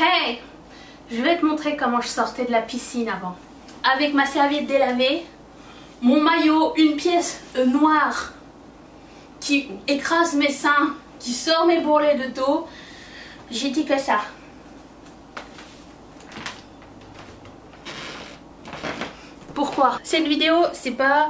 Hey, je vais te montrer comment je sortais de la piscine avant. Avec ma serviette délavée, mon maillot, une pièce noire qui écrase mes seins, qui sort mes bourrelets de dos. J'ai dit que ça. Pourquoi? Cette vidéo, c'est pas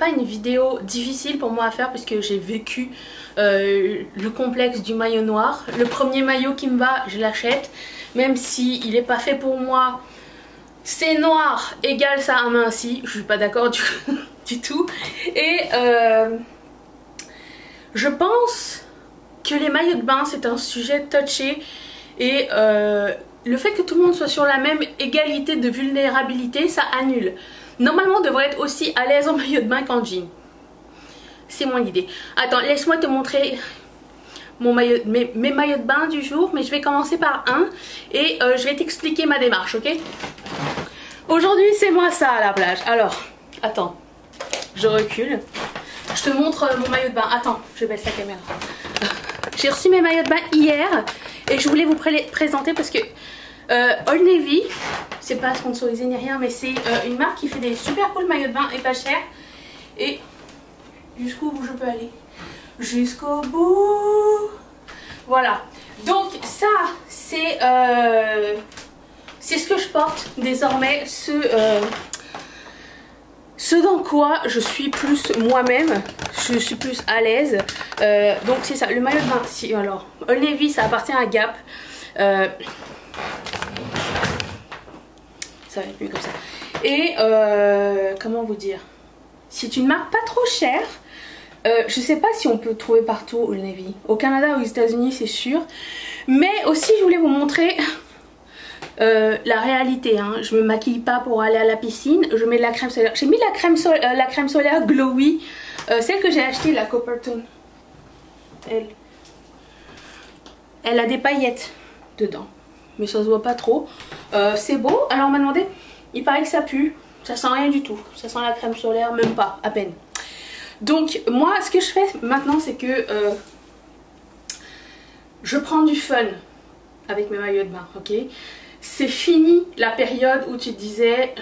une vidéo difficile pour moi à faire parce que j'ai vécu le complexe du maillot noir. Le premier maillot qui me va, je l'achète, même si il n'est pas fait pour moi. C'est noir égale ça aminci, je suis pas d'accord du tout. Et je pense que les maillots de bain c'est un sujet touché et le fait que tout le monde soit sur la même égalité de vulnérabilité, ça annule. Normalement on devrait être aussi à l'aise en maillot de bain qu'en jean. C'est mon idée. Attends, laisse-moi te montrer mon maillot, mes maillots de bain du jour, mais je vais commencer par un et je vais t'expliquer ma démarche, ok? Aujourd'hui c'est moi ça à la plage. Alors, attends, je recule. Je te montre mon maillot de bain. Attends, je baisse la caméra. J'ai reçu mes maillots de bain hier et je voulais vous présenter parce que Old Navy, c'est pas sponsorisé ni rien, mais c'est une marque qui fait des super cool maillots de bain et pas cher. Et jusqu'où je peux aller? Jusqu'au bout. Voilà. Donc ça, c'est ce que je porte désormais, ce dans quoi je suis plus moi-même, je suis plus à l'aise. Donc c'est ça, le maillot de bain. Si, alors, Old Navy, ça appartient à Gap. Ça va être mieux comme ça. Et comment vous dire, c'est une marque pas trop chère. Je sais pas si on peut trouver partout Old Navy. Au Canada ou aux États-Unis, c'est sûr. Mais aussi, je voulais vous montrer la réalité. Hein. Je me maquille pas pour aller à la piscine. Je mets de la crème solaire. J'ai mis la crème solaire Glowy. Celle que j'ai achetée, la Coppertone. Elle a des paillettes dedans. Mais ça se voit pas trop. C'est beau. Alors on m'a demandé, il paraît que ça pue. Ça sent rien du tout. Ça sent la crème solaire, même pas, à peine. Donc moi ce que je fais maintenant c'est que je prends du fun avec mes maillots de bain, ok? C'est fini la période où tu te disais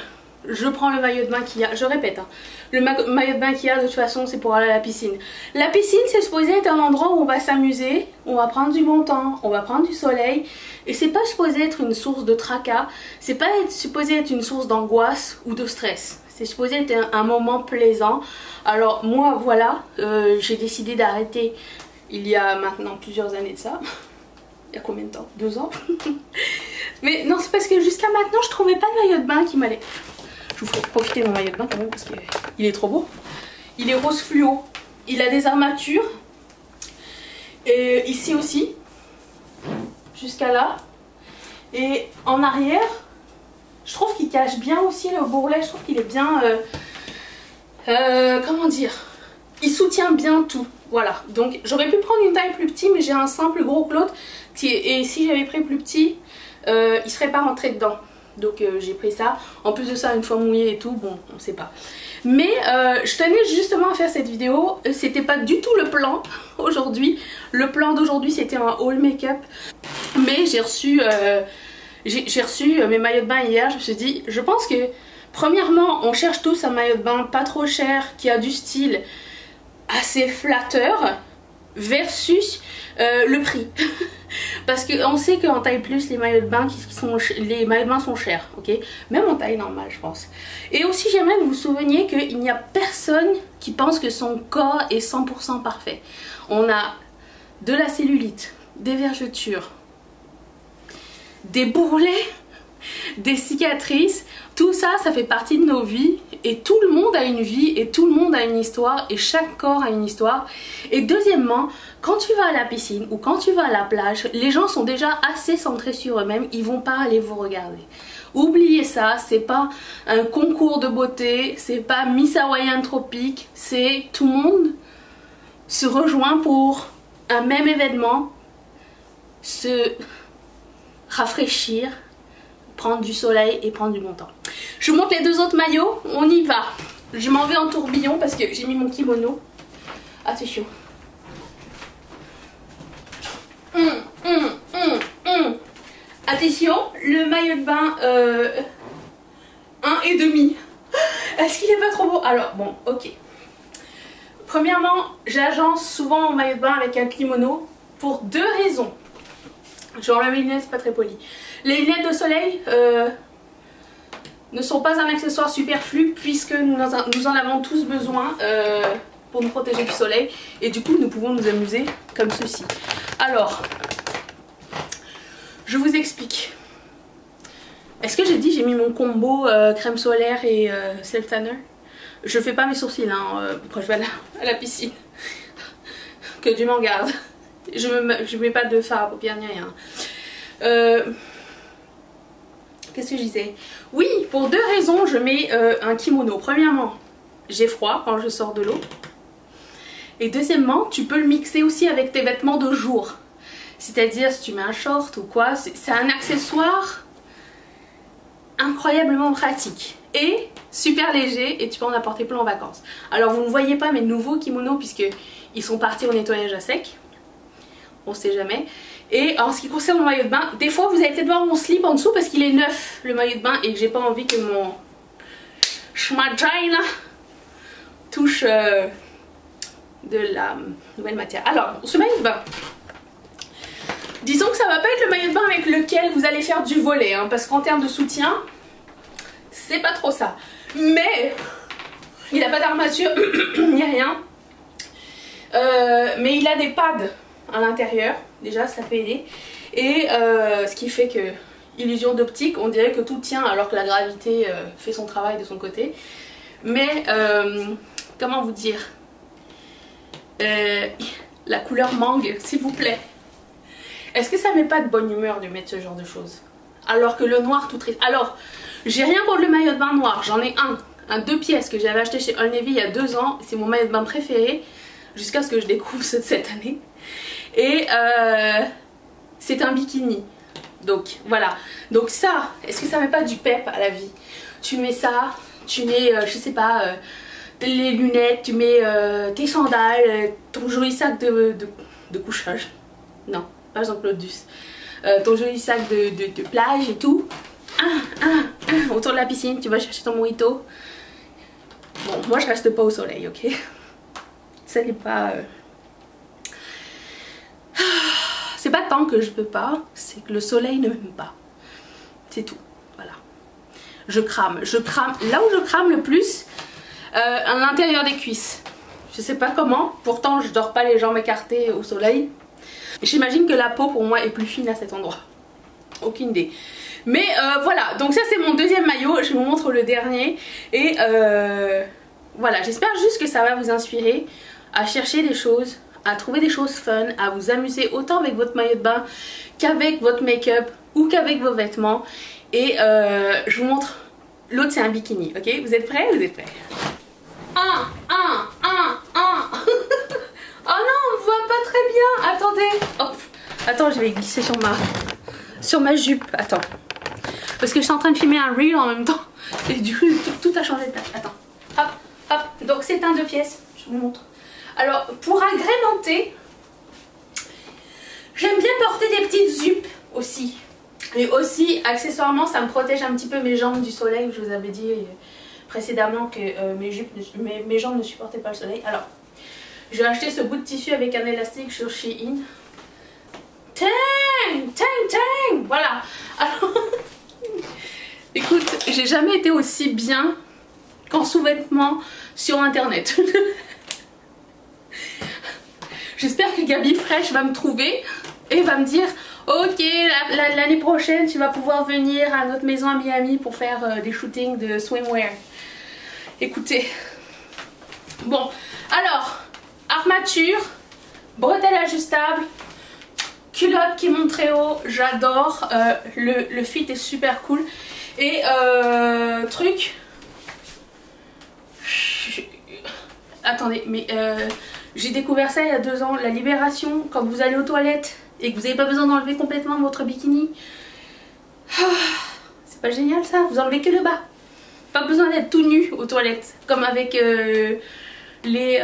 je prends le maillot de bain qu'il y a, je répète hein, le maillot de bain qu'il y a de toute façon c'est pour aller à la piscine. La piscine c'est supposé être un endroit où on va s'amuser, on va prendre du bon temps, on va prendre du soleil et c'est pas supposé être une source de tracas, c'est pas supposé être une source d'angoisse ou de stress. C'est supposé être un moment plaisant. Alors moi voilà, j'ai décidé d'arrêter il y a maintenant plusieurs années de ça. Il y a combien de temps? 2 ans. Mais non, c'est parce que jusqu'à maintenant je trouvais pas de maillot de bain qui m'allait. Je vous ferai profiter de mon maillot de bain quand même parce qu'il est trop beau. Il est rose fluo. Il a des armatures. Et ici aussi. Jusqu'à là. Et en arrière. Je trouve qu'il cache bien aussi le bourrelet, je trouve qu'il est bien, comment dire, il soutient bien tout, voilà. Donc j'aurais pu prendre une taille plus petite mais j'ai un sein plus gros que l'autre et si j'avais pris plus petit, il serait pas rentré dedans. Donc j'ai pris ça, en plus de ça une fois mouillé et tout, bon on sait pas. Mais je tenais justement à faire cette vidéo, c'était pas du tout le plan aujourd'hui. Le plan d'aujourd'hui c'était un haul make-up, mais j'ai reçu mes maillots de bain hier, je me suis dit, je pense que premièrement on cherche tous un maillot de bain pas trop cher, qui a du style assez flatteur versus le prix. Parce qu'on sait qu'en taille plus les maillots de bain sont chers, ok? Même en taille normale je pense. Et aussi j'aimerais que vous vous souveniez qu'il n'y a personne qui pense que son corps est 100% parfait. On a de la cellulite, des vergetures, des bourrelets, des cicatrices, tout ça, ça fait partie de nos vies et tout le monde a une vie et tout le monde a une histoire et chaque corps a une histoire. Et deuxièmement, quand tu vas à la piscine ou quand tu vas à la plage, les gens sont déjà assez centrés sur eux-mêmes, ils vont pas aller vous regarder. Oubliez ça, c'est pas un concours de beauté, c'est pas Miss Hawaïen tropique, c'est tout le monde se rejoint pour un même événement, se rafraîchir, prendre du soleil et prendre du bon temps. Je vous montre les 2 autres maillots, on y va. Je m'en vais en tourbillon parce que j'ai mis mon kimono. Attention. attention, le maillot de bain 1,5. Est-ce qu'il est pas trop beau? Alors bon, ok. Premièrement, j'agence souvent mon maillot de bain avec un kimono pour deux raisons. Je vais enlever mes lunettes, c'est pas très poli. Les lunettes de soleil ne sont pas un accessoire superflu puisque nous en avons tous besoin pour nous protéger du soleil. Et du coup, nous pouvons nous amuser comme ceci. Alors, je vous explique. Est-ce que j'ai dit j'ai mis mon combo crème solaire et self tanner? Je fais pas mes sourcils hein, quand je vais à la piscine. Que Dieu m'en garde. Je mets pas de fard à paupières ni rien. Qu'est-ce que je disais? Oui, pour deux raisons je mets un kimono. Premièrement, j'ai froid quand je sors de l'eau. Et deuxièmement, tu peux le mixer aussi avec tes vêtements de jour. C'est-à-dire si tu mets un short ou quoi, c'est un accessoire incroyablement pratique et super léger et tu peux en apporter plein en vacances. Alors vous ne voyez pas mes nouveaux kimonos puisque ils sont partis au nettoyage à sec. On sait jamais. Et en ce qui concerne mon maillot de bain, des fois vous allez peut-être voir mon slip en dessous parce qu'il est neuf le maillot de bain et que j'ai pas envie que mon schmagina touche de la nouvelle matière. Alors ce maillot de bain, disons que ça va pas être le maillot de bain avec lequel vous allez faire du volley hein, parce qu'en termes de soutien c'est pas trop ça, mais il a pas d'armature ni rien, mais il a des pads à l'intérieur, déjà ça peut aider, et ce qui fait que illusion d'optique, on dirait que tout tient alors que la gravité fait son travail de son côté, mais comment vous dire, la couleur mangue s'il vous plaît. Est-ce que ça met pas de bonne humeur de mettre ce genre de choses? Alors que le noir tout triste. Alors, j'ai rien contre le maillot de bain noir. J'en ai un 2 pièces que j'avais acheté chez Old Navy il y a 2 ans. C'est mon maillot de bain préféré. Jusqu'à ce que je découvre ceux de cette année. Et c'est un bikini. Donc voilà. Donc ça, est-ce que ça met pas du pep à la vie? Tu mets ça, tu mets, je sais pas, les lunettes, tu mets tes sandales, ton joli sac de couchage. Non. Pas Jean-Claude Duss. Ton joli sac de plage et tout. Autour de la piscine, tu vas chercher ton mojito. Bon, moi je reste pas au soleil, ok? Ça n'est pas... C'est pas tant que je peux pas, c'est que le soleil ne m'aime pas. C'est tout, voilà. Je crame. Là où je crame le plus, à l'intérieur des cuisses. Je sais pas comment, pourtant je dors pas les jambes écartées au soleil. J'imagine que la peau pour moi est plus fine à cet endroit. Aucune idée. Mais voilà, donc ça c'est mon deuxième maillot. Je vous montre le dernier. Et voilà, j'espère juste que ça va vous inspirer à chercher des choses, à trouver des choses fun, à vous amuser autant avec votre maillot de bain qu'avec votre make-up ou qu'avec vos vêtements. Et je vous montre. L'autre c'est un bikini, ok? Vous êtes prêts? Vous êtes prêts? Oh non, on voit pas très bien. Attendez. Hop. Attends, je vais glisser sur ma jupe. Attends. Parce que je suis en train de filmer un reel en même temps. Et du coup, tout a changé de place. Attends. Hop, hop. Donc c'est un 2 pièces. Je vous montre. Alors, pour agrémenter, j'aime bien porter des petites jupes aussi. Et aussi, accessoirement, ça me protège un petit peu mes jambes du soleil. Je vous avais dit précédemment que mes jambes ne supportaient pas le soleil. Alors, j'ai acheté ce bout de tissu avec un élastique sur Shein. Tang! Voilà. Alors, écoute, j'ai jamais été aussi bien qu'en sous-vêtements sur internet. J'espère que Gabi Fresh va me trouver et va me dire ok, l'année prochaine tu vas pouvoir venir à notre maison à Miami pour faire des shootings de swimwear. Écoutez. Bon, alors, armature, bretelles ajustables, culotte qui monte très haut, j'adore. Le fit est super cool. Et truc. Attendez, mais j'ai découvert ça il y a 2 ans. La libération, quand vous allez aux toilettes et que vous n'avez pas besoin d'enlever complètement votre bikini. C'est pas génial ça? Vous enlevez que le bas. Pas besoin d'être tout nu aux toilettes. Comme avec les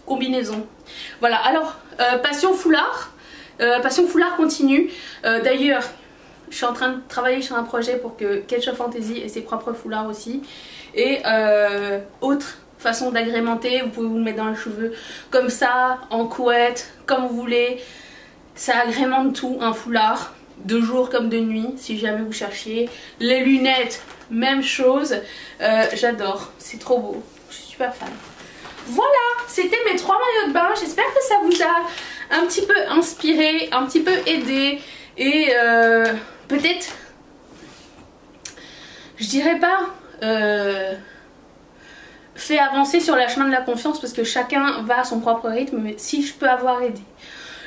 combinaisons. Voilà, alors, passion foulard. Passion Foulard continue. D'ailleurs, je suis en train de travailler sur un projet pour que Ketchup Fantasy ait ses propres foulards aussi. Et autre façon d'agrémenter, vous pouvez vous le mettre dans les cheveux comme ça, en couette, comme vous voulez. Ça agrémente tout, un foulard, de jour comme de nuit, si jamais vous cherchiez. Les lunettes, même chose. J'adore, c'est trop beau, je suis super fan. Voilà, c'était mes 3 maillots de bain. J'espère que ça vous a un petit peu inspiré, un petit peu aidé. Et peut-être, je dirais pas fait avancer sur le chemin de la confiance, parce que chacun va à son propre rythme. Mais si je peux avoir aidé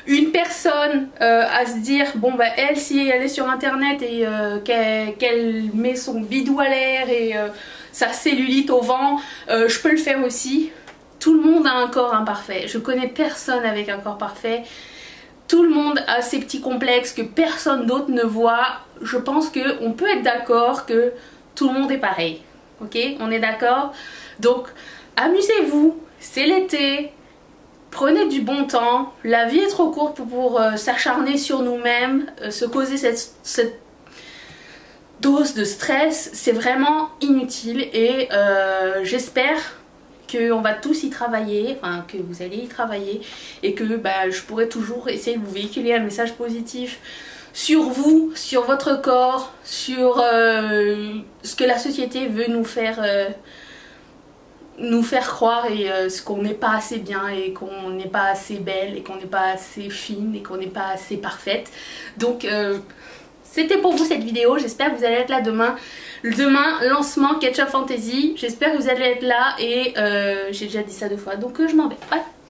une personne à se dire, bon bah elle, si elle est sur internet et qu'elle met son bidou à l'air et sa cellulite au vent, je peux le faire aussi. Tout le monde a un corps imparfait, je connais personne avec un corps parfait. Tout le monde a ses petits complexes que personne d'autre ne voit. Je pense qu'on peut être d'accord que tout le monde est pareil, ok? On est d'accord? Donc amusez-vous, c'est l'été. Prenez du bon temps, la vie est trop courte pour s'acharner sur nous-mêmes, se causer cette dose de stress, c'est vraiment inutile. Et j'espère qu'on va tous y travailler, enfin que vous allez y travailler, et que bah, je pourrai toujours essayer de vous véhiculer un message positif sur vous, sur votre corps, sur ce que la société veut nous faire croire, et ce qu'on n'est pas assez bien, et qu'on n'est pas assez belle, et qu'on n'est pas assez fine, et qu'on n'est pas assez parfaite. Donc c'était pour vous cette vidéo, j'espère que vous allez être là demain. Demain, lancement Ketchup Fantasy, j'espère que vous allez être là, et j'ai déjà dit ça 2 fois, donc je m'en vais. Bye.